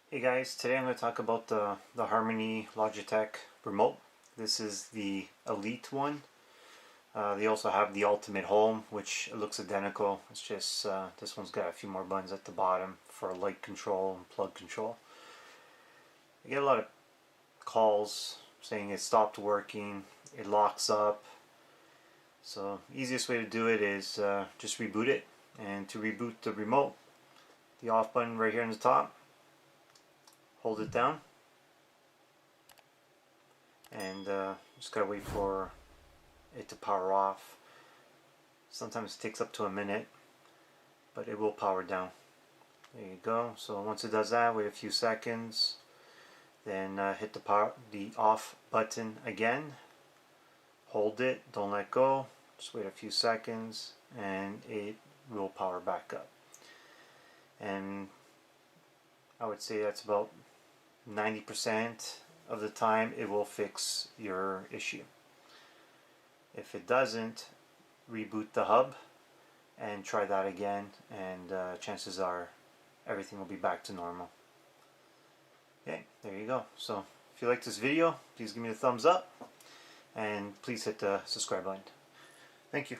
Hey guys, today I'm going to talk about the Harmony Logitech remote. This is the Elite one. They also have the Ultimate Home, which looks identical. It's just this one's got a few more buttons at the bottom for light control and plug control. I get a lot of calls saying it stopped working, it locks up. So easiest way to do it is just reboot it. And to reboot the remote, the off button right here on the top, hold it down and just gotta wait for it to power off. Sometimes it takes up to a minute, but it will power down. There you go. So once it does that, wait a few seconds, then hit the off button again, hold it, don't let go, just wait a few seconds and it will power back up. And I would say that's about 90% of the time it will fix your issue. If it doesn't, reboot the hub and try that again, and chances are everything will be back to normal. Okay, there you go. So if you like this video, please give me a thumbs up and please hit the subscribe button. Thank you.